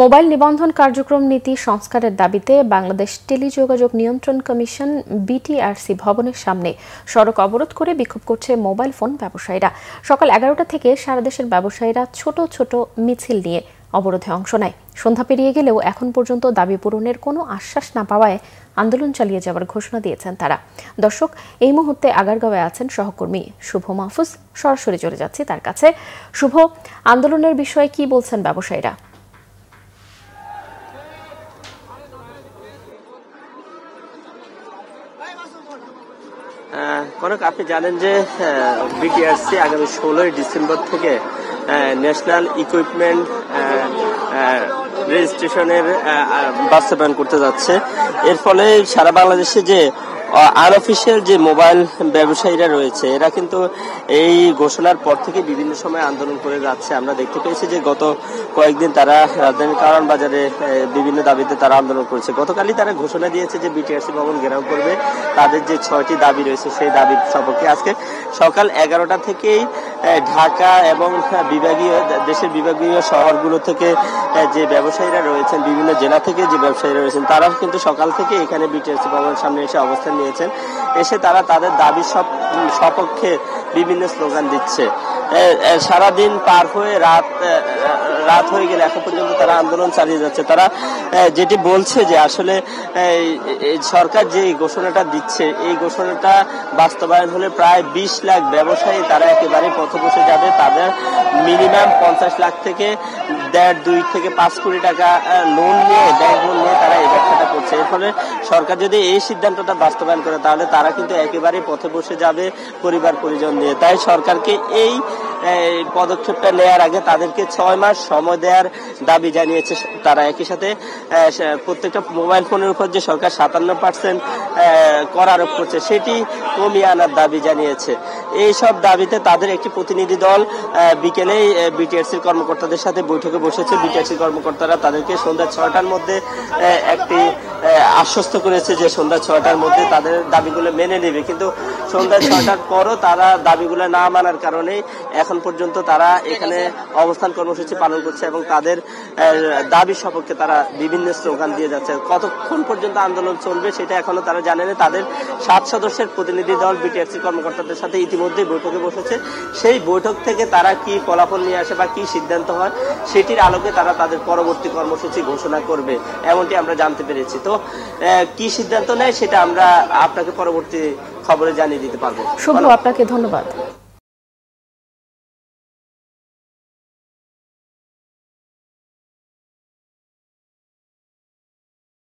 Mobile নিবন্ধন কার্যক্রম নীতি সংস্কারের দাবিতে বাংলাদেশ টেলিযোগাযোগ নিয়ন্ত্রণ কমিশন বিটিআরসি ভবনের সামনে সড়ক অবরোধ করে বিক্ষোভ করছে মোবাইল ফোন ব্যবসায়ীরা। সকাল 11টা থেকে সারা দেশের ব্যবসায়ীরা ছোট ছোট মিছিল নিয়ে অবরোধে অংশ নেয়। সন্ধ্যা পেরিয়ে গেলেও এখন পর্যন্ত দাবি পূরণের কোনো আশ্বাস না পাওয়ায় আন্দোলন চালিয়ে যাওয়ার ঘোষণা দিয়েছেন তারা। দর্শক, এই মুহূর্তে আগারগাঁওয়ে আছেন সহকর্মী শুভ মাহফুজ। সরাসরি চলে যাচ্ছি তার কাছে। শুভ, আন্দোলনের বিষয়ে কি বলছেন ব্যবসায়ীরা? কনক, আপনি জানেন যে বিটিআরসি আগামী 16ই ডিসেম্বর থেকে ন্যাশনাল ইকুইপমেন্ট রেজিস্ট্রেশনের বাস্তবায়ন করতে যাচ্ছে। এর ফলে সারা বাংলাদেশে যে আনঅফিসিয়াল যে মোবাইল ব্যবসায়ীরা রয়েছে, এরা কিন্তু এই ঘোষণার পর থেকে বিভিন্ন সময় আন্দোলন করে যাচ্ছে। আমরা দেখতে পেয়েছি যে গত কয়েকদিন তারা রাজধানীর কারণ বাজারে বিভিন্ন দাবিতে তারা আন্দোলন করেছে। গতকালই তারা ঘোষণা দিয়েছে যে বিটিআরসি ভবন ঘেরাও করবে। তাদের যে 6টি দাবি রয়েছে সেই দাবির সপক্ষে আজকে সকাল 11টা থেকেই ঢাকা এবং দেশের বিভাগীয় শহরগুলো থেকে যে ব্যবসায়ীরা রয়েছেন, বিভিন্ন জেলা থেকে যে ব্যবসায়ীরা রয়েছেন, তারা কিন্তু সকাল থেকে এখানে বিটিআরসি ভবনের সামনে এসে অবস্থান নিয়েছেন। এসে তারা তাদের দাবির সপক্ষে বিভিন্ন স্লোগান দিচ্ছে। সারাদিন পার হয়ে রাত হয়ে গেলে এখন পর্যন্ত তারা আন্দোলন চালিয়ে যাচ্ছে। তারা যেটি বলছে যে আসলে সরকার যে ঘোষণাটা দিচ্ছে, এই ঘোষণাটা বাস্তবায়ন হলে প্রায় 20 লাখ ব্যবসায়ী তারা একেবারে পথে বসে যাবে। তাদের মিনিমাম 50 লাখ থেকে 2 থেকে 5 কোটি টাকা লোন নিয়ে, ব্যাংক লোন নিয়ে তারা এই ব্যবসাটা করছে। এর ফলে সরকার যদি এই সিদ্ধান্তটা বাস্তবায়ন করে তাহলে তারা কিন্তু একেবারে পথে বসে যাবে পরিবার পরিজন নিয়ে। তাই সরকারকে এই পদক্ষেপটা নেওয়ার আগে তাদেরকে 6 মাস সময় দেওয়ার দাবি জানিয়েছে তারা। একই সাথে প্রত্যেকটা মোবাইল ফোনের উপর যে সরকার 57% কর আরোপ করছে, সেটি কমিয়ে আনার দাবি জানিয়েছে। এই সব দাবিতে তাদের একটি প্রতিনিধি দল বিকেলেই বিটিআরসির কর্মকর্তাদের সাথে বৈঠকে বসেছে। বিটিআরসির কর্মকর্তারা তাদেরকে সন্ধ্যা 6টার মধ্যে একটি আশ্বস্ত করেছে যে সন্ধ্যা 6টার মধ্যে তাদের দাবিগুলো মেনে নেবে। কিন্তু সন্ধ্যা 6টার পরও তারা দাবিগুলো না মানার কারণে এখন পর্যন্ত তারা এখানে অবস্থান কর্মসূচি পালন করছে এবং তাদের দাবির সপক্ষে তারা বিভিন্ন স্লোগান দিয়ে যাচ্ছে। কতক্ষণ পর্যন্ত আন্দোলন চলবে সেটা এখনো তারা জানে না। তাদের 7 সদস্যের প্রতিনিধি দল বিটিআরসি কর্মকর্তাদের সাথে ইতিমধ্যেই বৈঠকে বসেছে। সেই বৈঠক থেকে তারা কি ফলাফল নিয়ে আসে বা কি সিদ্ধান্ত হয় সেটির আলোকে তারা তাদের পরবর্তী কর্মসূচি ঘোষণা করবে, এমনটি আমরা জানতে পেরেছি। তো কি সিদ্ধান্ত নেয় সেটা আমরা আপনাকে পরবর্তী খবরে জানিয়ে দিতে পারবো। শুভ, আপনাকে ধন্যবাদ।